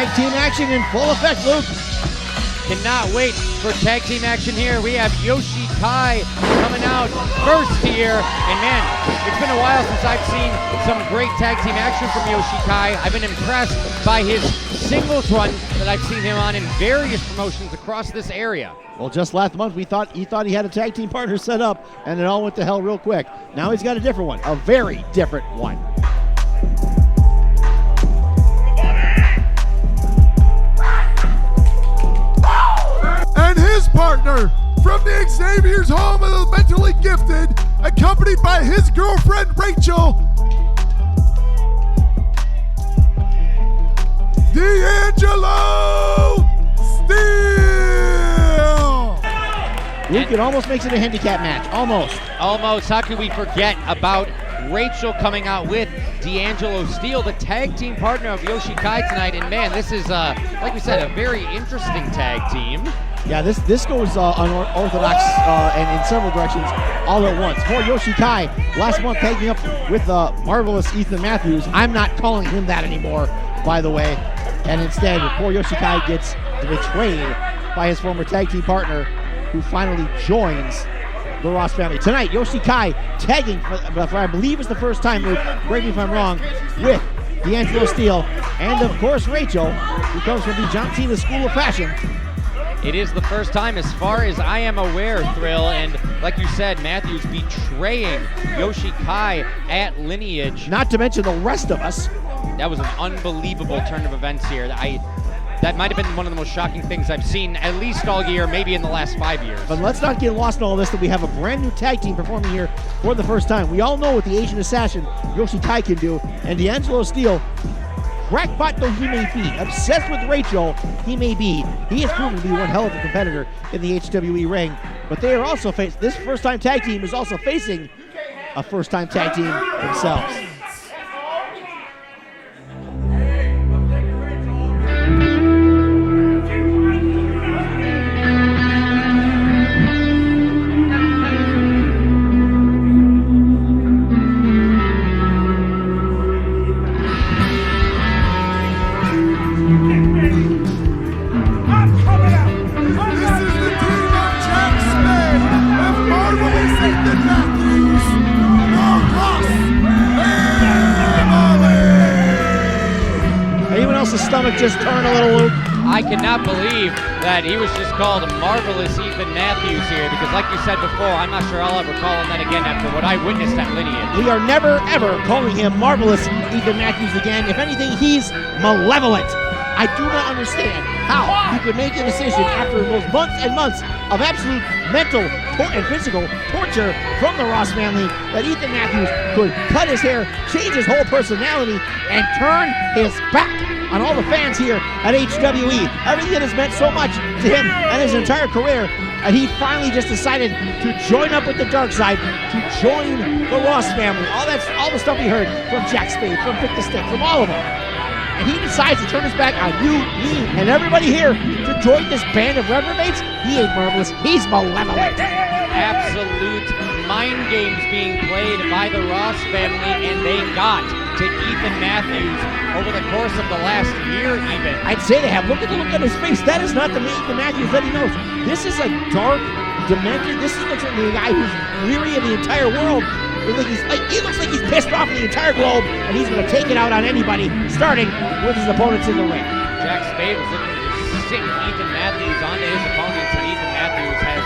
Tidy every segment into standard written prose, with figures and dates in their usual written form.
Tag team action in full effect, Luke. Cannot wait for tag team action here. We have Yoshi Kai coming out first here. And man, it's been a while since I've seen some great tag team action from Yoshi Kai. I've been impressed by his singles run that I've seen him on in various promotions across this area. Well, just last month, he thought he had a tag team partner set up, and it all went to hell real quick. Now he's got a different one, a very different one. And his partner from the Xavier's home of the mentally gifted, accompanied by his girlfriend Rachel, D'Angelo Steele. Luke, it almost makes it a handicap match. Almost. Almost. How could we forget about Rachel coming out with D'Angelo Steele, the tag team partner of Yoshi Kai tonight? And man, this is, like we said, a very interesting tag team. Yeah, this goes unorthodox and in several directions all at once. Poor Yoshi Kai, last month tagging up with marvelous Ethen Mathews. I'm not calling him that anymore, by the way. And instead, poor Yoshi Kai gets betrayed by his former tag team partner, who finally joins the Ross family. Tonight, Yoshi Kai tagging for I believe it's the first time, Luke, correct me if I'm wrong, with D'Angelo Steele and, of course, Rachel, who comes from the John Cena School of Fashion. It is the first time, as far as I am aware, Thrill, and like you said, Mathews betraying Yoshi Kai at Lineage. Not to mention the rest of us. That was an unbelievable turn of events here. That might have been one of the most shocking things I've seen, at least all year, maybe in the last 5 years. But let's not get lost in all this, that we have a brand new tag team performing here for the first time. We all know what the Asian Assassin, Yoshi Kai, can do, and D'Angelo Steele, crackpot though he may be, obsessed with Rachel he may be, he has proven to be one hell of a competitor in the HWE ring. But they are also this first-time tag team is also facing a first-time tag team themselves. Ethen Mathews, the Ross family. Anyone else's stomach just turned a little, Luke? I cannot believe that he was just called Marvelous Ethen Mathews here, because like you said before, I'm not sure I'll ever call him that again after what I witnessed at Lineage. We are never, ever calling him Marvelous Ethen Mathews again. If anything, he's malevolent. I do not understand how you could make a decision after those months and months of absolute mental and physical torture from the Ross family that Ethen Mathews could cut his hair, change his whole personality, and turn his back on all the fans here at HWE. Everything that has meant so much to him and his entire career, and he finally just decided to join up with the dark side, to join the Ross family. All the stuff we heard from Jack Spade, from Vic the Stick, from all of them. And he decides to turn his back on you, me, and everybody here to join this band of reprobates. He ain't marvelous, he's malevolent. Absolute mind games being played by the Ross family, and they got to Ethen Mathews over the course of the last year even. I'd say they have. Look at the look on his face. That is not the Ethen Mathews that he knows. This is a dark, demented, this looks like the guy who's weary of the entire world. He looks like he's pissed off the entire globe, and he's going to take it out on anybody, starting with his opponents in the ring. Jack Spade was looking to sink Ethen Mathews onto his opponents, and Ethen Mathews has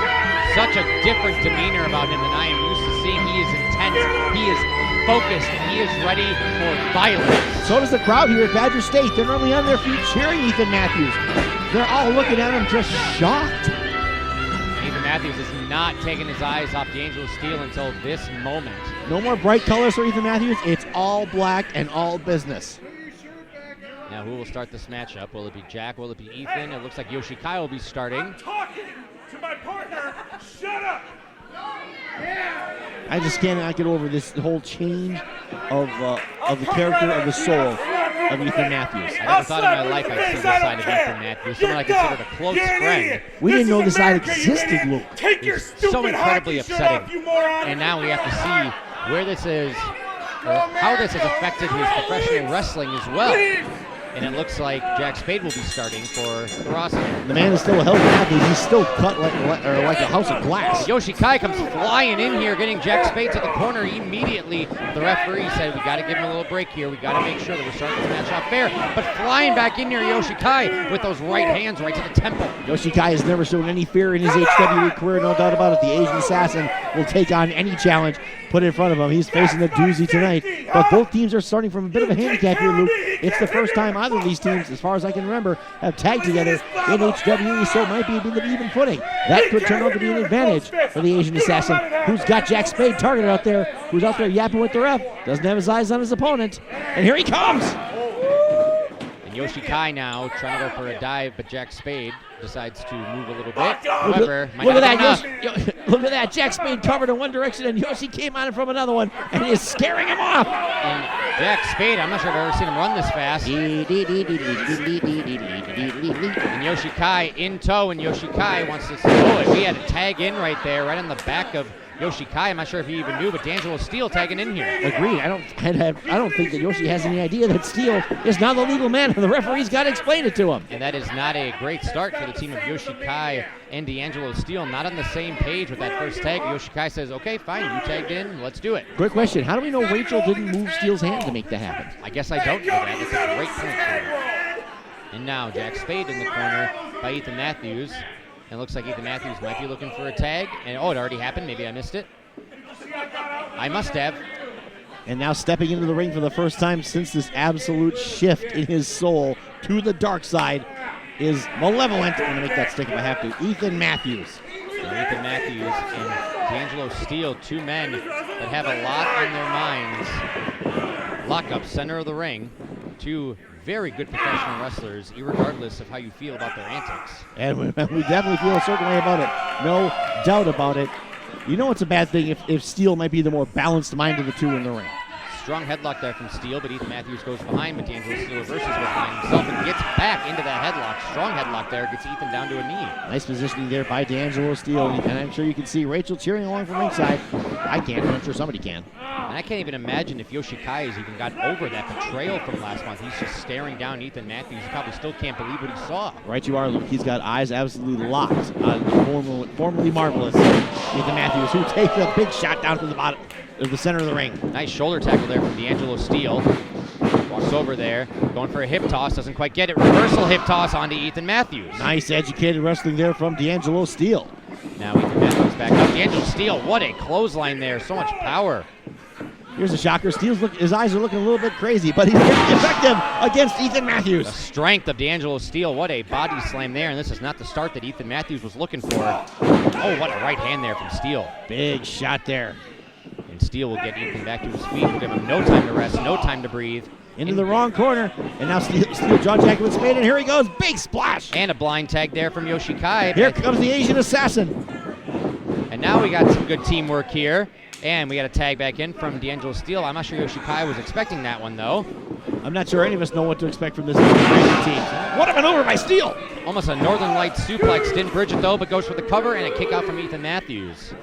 such a different demeanor about him than I am used to seeing. He is intense, he is focused, he is ready for violence. So does the crowd here at Badger State. They're normally on their feet cheering Ethen Mathews. They're all looking at him just shocked. Ethen Mathews has not taken his eyes off D'Angelo Steele until this moment. No more bright colors for Ethen Mathews. It's all black and all business. Now, who will start this matchup? Will it be Jack? Will it be Ethen? It looks like Yoshi Kai will be starting. I'm talking to my partner. Shut up. I just cannot get over this whole change of the character of the soul of Ethen Mathews. I never thought in my life I'd see this side of Ethen Mathews, someone I considered a close friend. We didn't know this side existed, Luke. Take your stupid So incredibly hockey shirt upsetting. off, you moron. And now we have to see where this is, or how this has affected his professional wrestling as well. And it looks like Jack Spade will be starting for the Ross family. The man is still a hell of an athlete. He's still cut like a house of glass. Yoshi Kai comes flying in here, getting Jack Spade to the corner immediately. The referee said, we got to give him a little break here. We got to make sure that we're starting this match off fair. But flying back in here, Yoshi Kai with those right hands right to the temple. Yoshi Kai has never shown any fear in his HWE career, no doubt about it. The Asian Assassin will take on any challenge put in front of him. He's facing a doozy tonight. But both teams are starting from a bit of a handicap here, Luke. It's the first time either of these teams, as far as I can remember, have tagged together in HWE, so it might be an even footing. That could turn out to be an advantage for the Asian Assassin, who's got Jack Spade targeted out there, who's out there yapping with the ref, doesn't have his eyes on his opponent. And here he comes! And Yoshi Kai now trying to go for a dive, but Jack Spade decides to move a little bit. However, look at that. Jack Spade covered in one direction, and Yoshi came on him from another one, and he is scaring him off. And Jack Spade, I'm not sure I've ever seen him run this fast. And Yoshi Kai in tow, and Yoshi Kai wants to throw it. We had a tag in right there, right on the back of Yoshi Kai. I'm not sure if he even knew, but D'Angelo Steele tagging in here. Agreed. I don't think that Yoshi has any idea that Steele is not the legal man, and the referee's got to explain it to him. And that is not a great start for the team of Yoshi Kai and D'Angelo Steele. Not on the same page with that first tag. Yoshi Kai says, okay, fine, you tagged in, let's do it. Great question. How do we know Rachel didn't move Steele's hand to make that happen? I guess I don't know that. That's a great point for you. And now Jack Spade in the corner by Ethen Mathews. And it looks like Ethen Mathews might be looking for a tag. And oh, it already happened. Maybe I missed it. I must have. And now stepping into the ring for the first time since this absolute shift in his soul to the dark side is Malevolent. I'm going to make that stick if I have to. Ethen Mathews. And Ethen Mathews and D'Angelo Steele, two men that have a lot on their minds. Lock up, center of the ring. Two very good professional wrestlers, irregardless of how you feel about their antics. And we definitely feel a certain way about it. No doubt about it. You know it's a bad thing if Steele might be the more balanced mind of the two in the ring. Strong headlock there from Steele, but Ethen Mathews goes behind, but D'Angelo Steele reverses behind himself and gets back into that headlock. Strong headlock there, gets Ethen down to a knee. Nice positioning there by D'Angelo Steele, and I'm sure you can see Rachel cheering along from ringside. I can't, but I'm sure somebody can. And I can't even imagine if Yoshi Kai has even got over that betrayal from last month. He's just staring down Ethen Mathews. He probably still can't believe what he saw. Right you are, Luke. He's got eyes absolutely locked on the formerly marvelous Ethen Mathews, who takes a big shot down to the bottom of the center of the ring. Nice shoulder tackle there from D'Angelo Steele. Walks over there, going for a hip toss, doesn't quite get it. Reversal hip toss onto Ethen Mathews. Nice educated wrestling there from D'Angelo Steele. Now Ethen Mathews back up. D'Angelo Steele, what a clothesline there. So much power. Here's a shocker. Steele's his eyes are looking a little bit crazy, but he's effective against Ethen Mathews. The strength of D'Angelo Steele. What a body slam there, and this is not the start that Ethen Mathews was looking for. Oh, what a right hand there from Steele. Big shot there. And Steele will get Ethen back to his feet. We'll give him no time to rest, no time to breathe. Into the wrong corner, and now Steele jaw jacket with Spade, and here he goes. Big splash. And a blind tag there from Yoshi Kai. Here comes the Asian Assassin. And now we got some good teamwork here. And we got a tag back in from D'Angelo Steele. I'm not sure Yoshi Kai was expecting that one, though. I'm not sure any of us know what to expect from this team. What a maneuver by Steele! Almost a Northern Lights suplex. Didn't bridge it, though, but goes for the cover and a kick out from Ethen Mathews.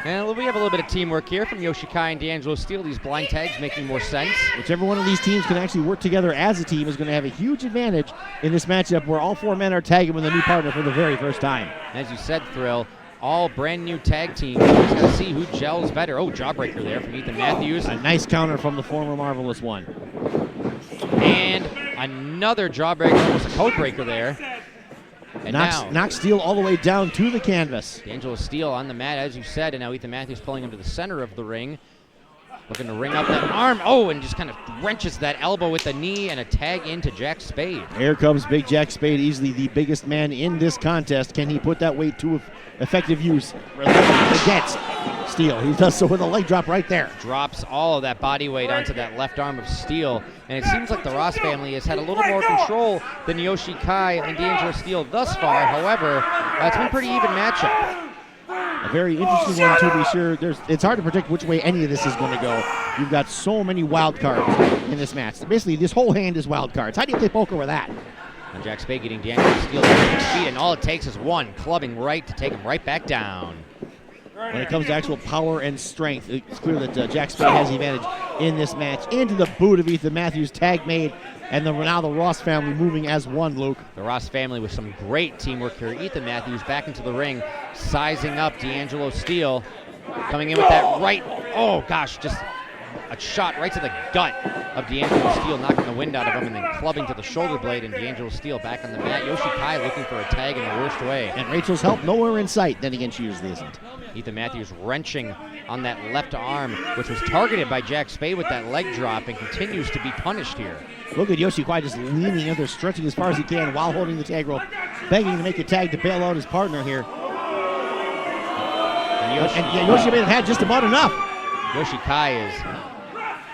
And we have a little bit of teamwork here from Yoshi Kai and D'Angelo Steele. These blind tags making more sense. Whichever one of these teams can actually work together as a team is going to have a huge advantage in this matchup where all four men are tagging with a new partner for the very first time. As you said, Thrill, all brand new tag teams. We're just going to see who gels better. Oh, jawbreaker there from Ethen Mathews. A nice counter from the former Marvelous One. And another jawbreaker, almost a code breaker there. And knocks Steele all the way down to the canvas. D'Angelo Steele on the mat, as you said, and now Ethen Mathews pulling him to the center of the ring. Looking to ring up that arm. Oh, and just kind of wrenches that elbow with the knee and a tag into Jack Spade. Here comes big Jack Spade, easily the biggest man in this contest. Can he put that weight to effective use against Steele? He does so with a leg drop right there. Drops all of that body weight onto that left arm of Steele. And it seems like the Ross family has had a little more control than Yoshi Kai and D'Angelo Steele thus far. However, it's been a pretty even matchup. A very interesting one, to be sure. It's hard to predict which way any of this is going to go. You've got so many wild cards in this match. Basically, this whole hand is wild cards. How do you play poker with that? And Jack Spade getting D'Angelo Steele to his feet, and all it takes is one clubbing right to take him right back down. When it comes to actual power and strength, it's clear that Jack Spade has the advantage. in this match. Into the boot of Ethen Mathews, tag made, and now the Ross family moving as one, Luke. The Ross family with some great teamwork here. Ethen Mathews back into the ring, sizing up D'Angelo Steele, coming in with that right, oh gosh, just a shot right to the gut of D'Angelo Steele, knocking the wind out of him and then clubbing to the shoulder blade, and D'Angelo Steele back on the mat. Yoshi Kai looking for a tag in the worst way. And Rachel's help nowhere in sight. Then again, she usually isn't. Ethen Mathews wrenching on that left arm, which was targeted by Jack Spade with that leg drop and continues to be punished here. Look at Yoshi Kai just leaning in there, stretching as far as he can while holding the tag rope, begging to make a tag to bail out his partner here. And Yoshi may have had just about enough. Yoshi Kai is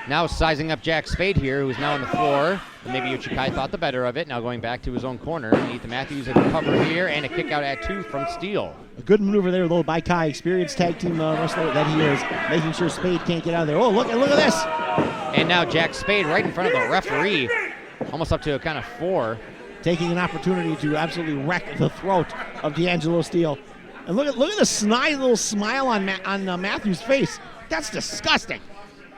now sizing up Jack Spade here, who is now on the floor. But maybe Yoshi Kai thought the better of it, now going back to his own corner. Ethen Mathews had a cover here and a kick out at 2 from Steele. A good maneuver there, though, by Kai, experienced tag team wrestler that he is, making sure Spade can't get out of there. Oh, look at this. And now Jack Spade right in front of the referee, almost up to a count of 4. Taking an opportunity to absolutely wreck the throat of D'Angelo Steele. And look at the snide little smile on Mathews' face. That's disgusting.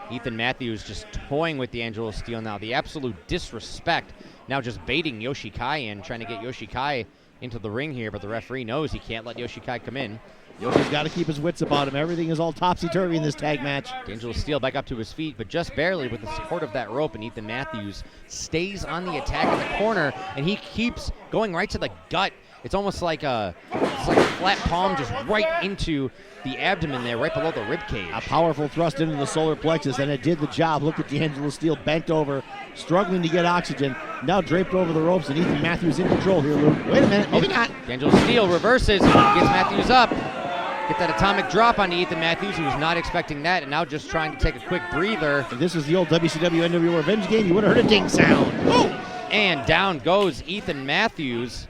Ethen Mathews just toying with D'Angelo Steele now. The absolute disrespect. Now just baiting Yoshi Kai in, trying to get Yoshi Kai into the ring here, but the referee knows he can't let Yoshi Kai come in. Yoshi's got to keep his wits about him. Everything is all topsy-turvy in this tag match. D'Angelo Steele back up to his feet, but just barely with the support of that rope, and Ethen Mathews stays on the attack in the corner, and he keeps going right to the gut. It's almost like a flat palm just right into the abdomen there, right below the rib cage. A powerful thrust into the solar plexus, and it did the job. Look at D'Angelo Steele bent over, struggling to get oxygen, now draped over the ropes, and Ethen Mathews in control here, Luke. Wait a minute, maybe not. D'Angelo Steele reverses, gets Mathews up. Get that atomic drop on Ethen Mathews, who was not expecting that, and now just trying to take a quick breather. If this was the old WCW NWO Revenge game, you would have heard a ding sound. Woo! And down goes Ethen Mathews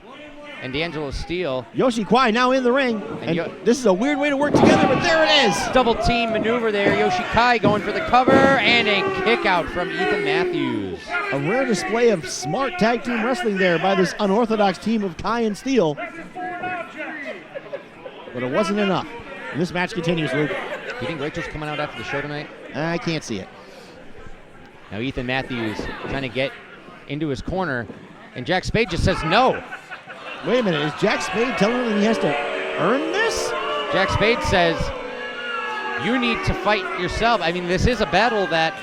and D'Angelo Steele. Yoshi Kai now in the ring, and this is a weird way to work together, but there it is. Double team maneuver there. Yoshi Kai going for the cover, and a kick out from Ethen Mathews. A rare display of smart tag team wrestling there by this unorthodox team of Kai and Steele. But it wasn't enough. And this match continues, Luke. Do you think Rachel's coming out after the show tonight? I can't see it. Now Ethen Mathews trying to get into his corner, and Jack Spade just says no. Wait a minute, is Jack Spade telling him he has to earn this? Jack Spade says, you need to fight yourself. I mean, this is a battle that...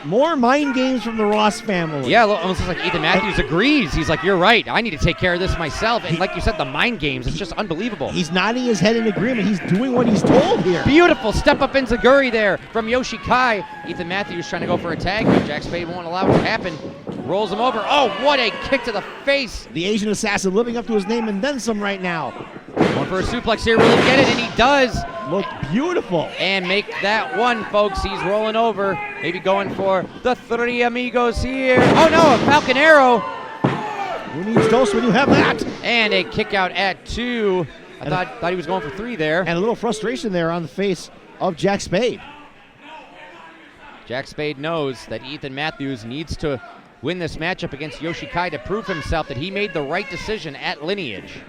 More mind games from the Ross family. Yeah, almost like Ethen Mathews agrees. He's like, you're right. I need to take care of this myself. And like you said, the mind games, it's just unbelievable. He's nodding his head in agreement. He's doing what he's told here. Beautiful step up enziguri there from Yoshi Kai. Ethen Mathews trying to go for a tag, but Jack Spade won't allow it to happen. Rolls him over. Oh, what a kick to the face. The Asian assassin living up to his name and then some right now. Going for a suplex here, really get it, and he does. Look beautiful. And make that one, folks. He's rolling over. Maybe going for the Three Amigos here. Oh, no, a Falcon Arrow. Who needs dose when you have that? And a kick out at 2. I thought he was going for 3 there. And a little frustration there on the face of Jack Spade. Jack Spade knows that Ethen Mathews needs to win this matchup against Yoshi Kai to prove himself that he made the right decision at Lineage.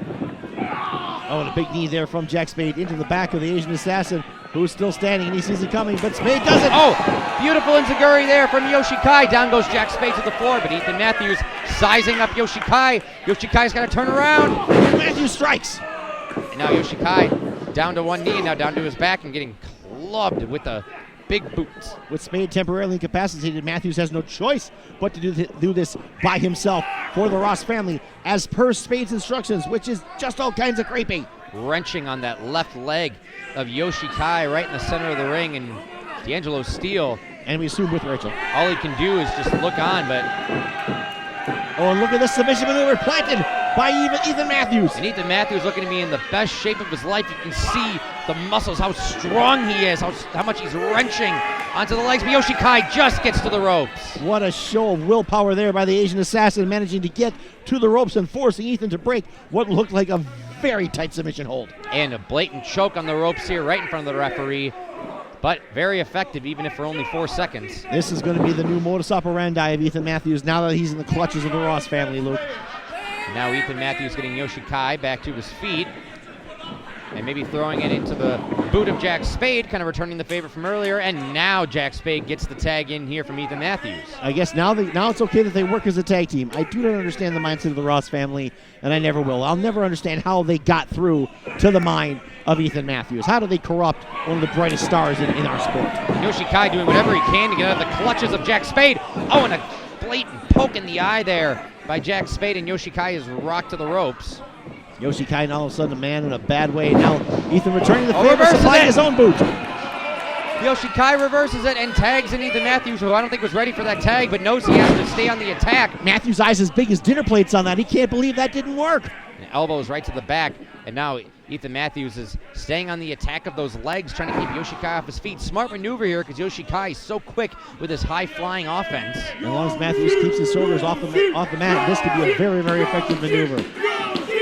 Oh, and a big knee there from Jack Spade into the back of the Asian assassin, who's still standing, and he sees it coming, but Spade doesn't. Oh, beautiful enziguri there from Yoshi Kai. Down goes Jack Spade to the floor, but Ethen Mathews sizing up Yoshi Kai. Yoshi Kai's got to turn around. Mathews strikes. And now Yoshi Kai down to one knee, now down to his back and getting clubbed with the big boots. With Spade temporarily incapacitated, Mathews has no choice but to do this by himself for the Ross family, as per Spade's instructions, which is just all kinds of creepy. Wrenching on that left leg of Yoshi Kai right in the center of the ring, and D'Angelo Steele. And we assume with Rachel. All he can do is just look on, but... Oh, and look at this submission maneuver planted by Ethen Mathews. And Ethen Mathews looking to be in the best shape of his life. You can see the muscles, how strong he is, how much he's wrenching onto the legs. But Yoshi Kai just gets to the ropes. What a show of willpower there by the Asian assassin, managing to get to the ropes and forcing Ethen to break what looked like a very tight submission hold. And a blatant choke on the ropes here right in front of the referee. But very effective, even if for only 4 seconds. This is going to be the new modus operandi of Ethen Mathews now that he's in the clutches of the Ross family, Luke. Now Ethen Mathews getting Yoshi Kai back to his feet. and maybe throwing it into the boot of Jack Spade, kind of returning the favor from earlier, and now Jack Spade gets the tag in here from Ethen Mathews. I guess now it's okay that they work as a tag team. I do not understand the mindset of the Ross family, and I never will. I'll never understand how they got through to the mind of Ethen Mathews. How do they corrupt one of the brightest stars in our sport? Yoshi Kai doing whatever he can to get out of the clutches of Jack Spade. Oh, and a blatant poke in the eye there by Jack Spade, and Yoshi Kai is rocked to the ropes. Yoshi Kai now all of a sudden a man in a bad way. Now Ethen returning the favor, reverses supplying it. his own boot. Yoshi Kai reverses it and tags in Ethen Mathews, who I don't think was ready for that tag, but knows he has to stay on the attack. Matthews' eyes as big as dinner plates on that. He can't believe that didn't work. And elbows right to the back, and now Ethen Mathews is staying on the attack of those legs, trying to keep Yoshi Kai off his feet. Smart maneuver here because Yoshi Kai is so quick with his high-flying offense. As long as Matthews keeps his shoulders off the mat, this could be a very, very effective maneuver.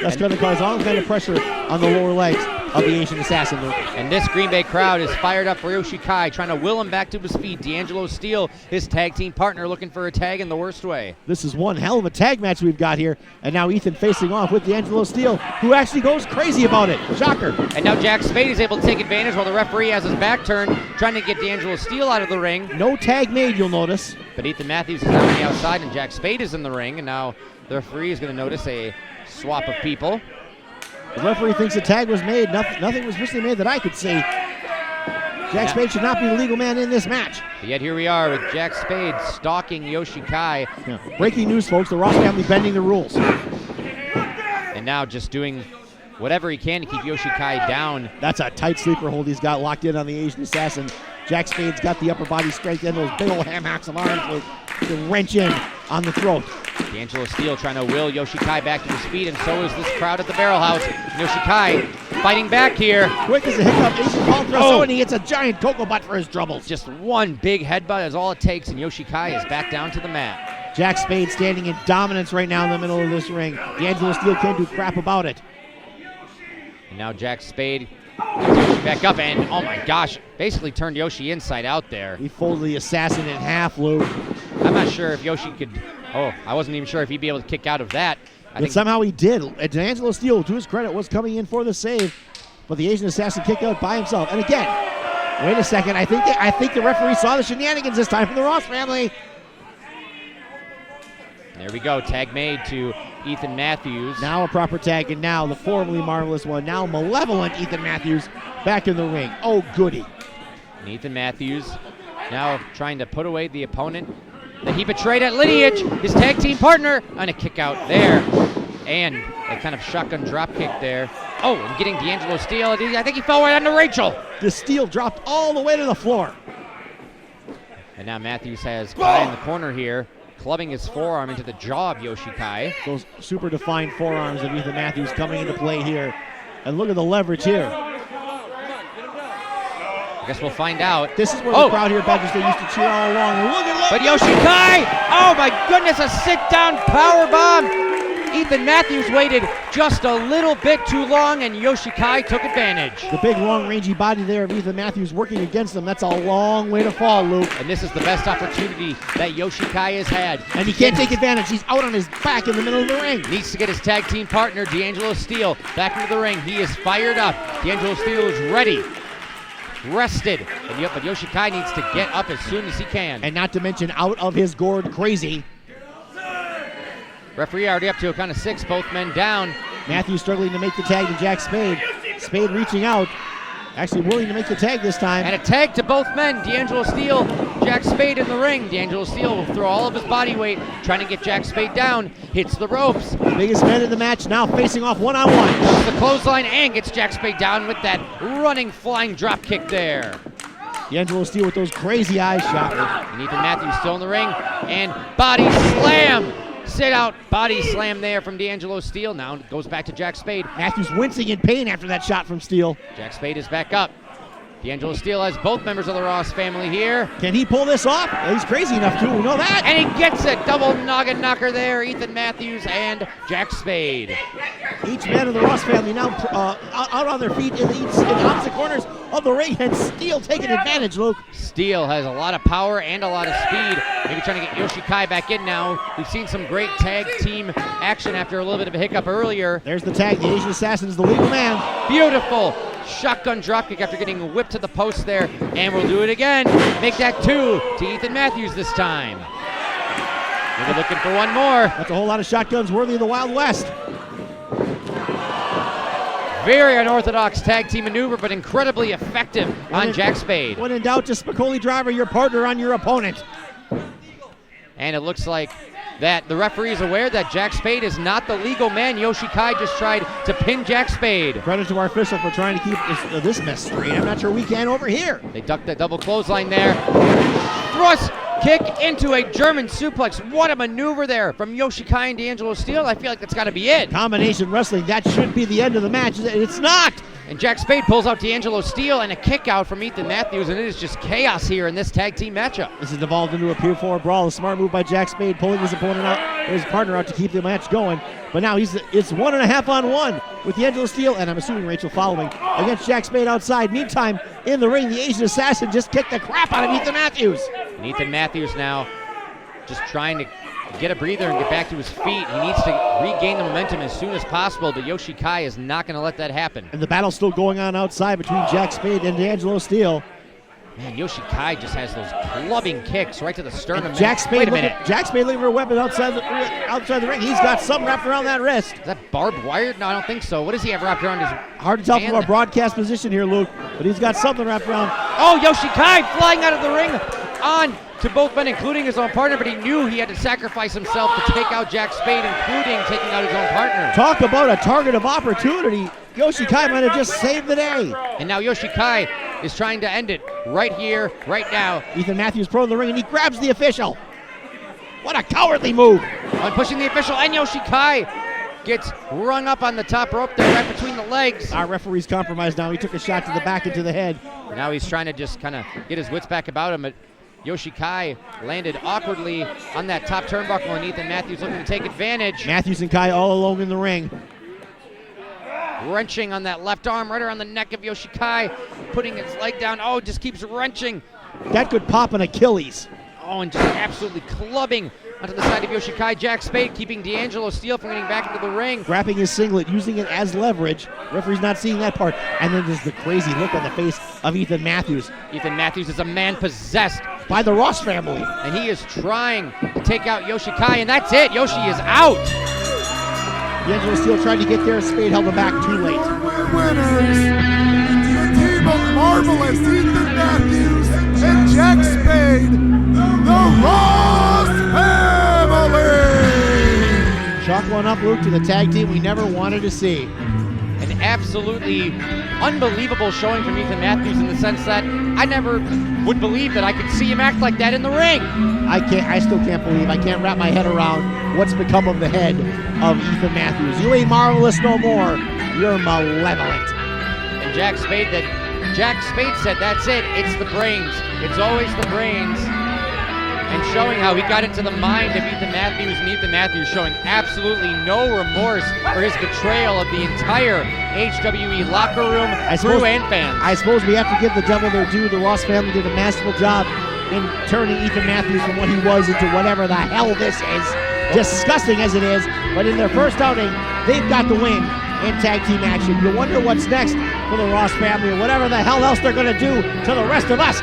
That's going to cause all kind of pressure on the lower legs of the Asian Assassin, Luke. And this Green Bay crowd is fired up for Yoshi Kai, trying to will him back to his feet. D'Angelo Steele, his tag team partner, looking for a tag in the worst way. This is one hell of a tag match we've got here. And now Ethen facing off with D'Angelo Steele, who actually goes crazy about it. Shocker. And now Jack Spade is able to take advantage while the referee has his back turned, trying to get D'Angelo Steele out of the ring. No tag made, you'll notice. But Ethen Mathews is on the outside, and Jack Spade is in the ring. And now the referee is going to notice a swap of people. The referee thinks a tag was made. Nothing was recently made that I could see. Jack Spade should not be the legal man in this match. But yet here we are with Jack Spade stalking Yoshi Kai. Yeah. Breaking news, folks. The Ross family bending the rules. And now just doing whatever he can to keep Yoshi Kai down. That's a tight sleeper hold he's got locked in on the Asian Assassin. Jack Spade's got the upper body strength and those big old ham hocks of arms to wrench in on the throat. D'Angelo Steele trying to will Yoshi Kai back to his feet, and so is this crowd at the Barrel House. Yoshi Kai fighting back here. Quick as a hiccup, Asian ball throw, and he hits a giant cocoa butt for his troubles. Just one big headbutt is all it takes, and Yoshi Kai is back down to the mat. Jack Spade standing in dominance right now in the middle of this ring. D'Angelo Steele can't do crap about it. And now Jack Spade gets Yoshi back up, and oh my gosh, basically turned Yoshi inside out there. He folded the Assassin in half, Lou. I'm not sure if Yoshi could, I wasn't even sure if he'd be able to kick out of that. I think somehow he did. D'Angelo Steele, to his credit, was coming in for the save, but the Asian Assassin kicked out by himself. And again, wait a second, I think the referee saw the shenanigans this time from the Ross family. There we go, tag made to Ethen Mathews. Now a proper tag, and now the formerly marvelous one, now malevolent Ethen Mathews back in the ring. Oh, goody. And Ethen Mathews now trying to put away the opponent that he betrayed at Lineage, his tag team partner, on a kick out there. And a kind of shotgun drop kick there. Oh, and getting D'Angelo Steele. I think he fell right onto Rachel. The Steele dropped all the way to the floor. And now Mathews has Kai in the corner here, clubbing his forearm into the jaw of Yoshi Kai. Those super defined forearms of Ethen Mathews coming into play here. And look at the leverage here. I guess we'll find out. This is where the crowd here at Badger State used to cheer all along. Look. But Yoshi Kai, oh my goodness, a sit-down powerbomb. Ethen Mathews waited just a little bit too long, and Yoshi Kai took advantage. The big, long, rangy body there of Ethen Mathews working against him. That's a long way to fall, Luke. And this is the best opportunity that Yoshi Kai has had. And he can't take advantage. He's out on his back in the middle of the ring. Needs to get his tag team partner, D'Angelo Steele, back into the ring. He is fired up. D'Angelo Steele is ready. Rested, but Yoshi Kai needs to get up as soon as he can. And not to mention out of his gourd crazy. Referee already up to a count of 6, both men down. Mathews struggling to make the tag to Jack Spade. Spade reaching out, actually willing to make the tag this time. And a tag to both men, D'Angelo Steele, Jack Spade in the ring. D'Angelo Steele will throw all of his body weight, trying to get Jack Spade down, hits the ropes. Biggest man in the match now facing off one-on-one. Goes the clothesline and gets Jack Spade down with that running, flying drop kick there. D'Angelo Steele with those crazy eyes, shocker. And Ethen Mathews still in the ring, and body slam. Sit out body slam there from D'Angelo Steele. Now it goes back to Jack Spade. Matthews wincing in pain after that shot from Steele. Jack Spade is back up. D'Angelo Steele has both members of the Ross family here. Can he pull this off? He's crazy enough to, we know that. And he gets it. Double noggin knocker there. Ethen Mathews and Jack Spade. Each man of the Ross family now out on their feet in opposite corners of the ring, and Steele taking advantage, Luke. Steele has a lot of power and a lot of speed. Maybe trying to get Yoshi Kai back in now. We've seen some great tag team action after a little bit of a hiccup earlier. There's the tag. The Asian Assassin is the legal man. Beautiful shotgun dropkick after getting whipped to the post there. And we'll do it again. Make that 2 to Ethen Mathews this time. Maybe looking for one more. That's a whole lot of shotguns worthy of the Wild West. Very unorthodox tag team maneuver, but incredibly effective on Jack Spade. When in doubt, just Spicoli driver your partner on your opponent. And it looks like that the referee is aware that Jack Spade is not the legal man. Yoshi Kai just tried to pin Jack Spade. Credit to our official for trying to keep this mess straight. I'm not sure we can over here. They ducked that double clothesline there. Thrust kick into a German suplex. What a maneuver there from Yoshi Kai and D'Angelo Steele. I feel like that's got to be it. Combination wrestling, that should be the end of the match. It's not. And Jack Spade pulls out D'Angelo Steele and a kick out from Ethen Mathews, and it is just chaos here in this tag team matchup. This has devolved into a pure forward brawl. A smart move by Jack Spade, pulling his opponent out, his partner out to keep the match going. But now it's 1.5 on 1 with D'Angelo Steele, and I'm assuming Rachel following, against Jack Spade outside. Meantime, in the ring, the Asian Assassin just kicked the crap out of Ethen Mathews. And Ethen Mathews now just trying to get a breather and get back to his feet. He needs to regain the momentum as soon as possible, but Yoshi Kai is not going to let that happen. And the battle's still going on outside between Jack Spade and D'Angelo Steele. Man, Yoshi Kai just has those clubbing kicks right to the sternum. And Jack Spade, wait a minute. Jack Spade looking for a weapon outside the ring. He's got something wrapped around that wrist. Is that barbed wire? No, I don't think so. What does he have wrapped around his Hard to tell hand? from our broadcast position here, Luke, but he's got something wrapped around. Oh, Yoshi Kai flying out of the ring on to both men, including his own partner, but he knew he had to sacrifice himself to take out Jack Spade, including taking out his own partner. Talk about a target of opportunity. Yoshi Kai might have just saved the day. And now Yoshi Kai is trying to end it right here, right now. Ethen Mathews pro in the ring, and he grabs the official. What a cowardly move. On pushing the official, and Yoshi Kai gets rung up on the top rope there right between the legs. Our referee's compromised now. He took a shot to the back and to the head. Now he's trying to just kind of get his wits back about him, but Yoshi Kai landed awkwardly on that top turnbuckle, and Ethen Mathews looking to take advantage. Mathews and Kai all alone in the ring. Wrenching on that left arm right around the neck of Yoshi Kai, putting his leg down. Oh, just keeps wrenching. That could pop an Achilles. Oh, and just absolutely clubbing onto the side of Yoshi Kai. Jack Spade keeping D'Angelo Steele from getting back into the ring. Grabbing his singlet, using it as leverage. Referee's not seeing that part. And then there's the crazy look on the face of Ethen Mathews. Ethen Mathews is a man possessed By the Ross family. and he is trying to take out Yoshi Kai, and that's it. Yoshi is out. D'Angelo Steele tried to get there. Spade held him back too late. Winners, the team of Marvelous, Ethen Mathews and Jack Spade, the Ross family. Chalk one up, Luke, to the tag team we never wanted to see. An absolutely unbelievable showing from Ethen Mathews in the sense that I never would believe that I could see him act like that in the ring. I still can't believe, I can't wrap my head around what's become of the head of Ethen Mathews. You ain't marvelous no more. You're malevolent. And Jack Spade said, that's it. It's the brains. It's always the brains. And showing how he got into the mind of Ethen Mathews, and Ethen Mathews showing absolutely no remorse for his betrayal of the entire HWE locker room, crew, and fans. I suppose we have to give the devil their due. The Ross family did a masterful job in turning Ethen Mathews from what he was into whatever the hell this is. Disgusting as it is, but in their first outing, they've got the win in tag team action. You wonder what's next for the Ross family, or whatever the hell else they're going to do to the rest of us.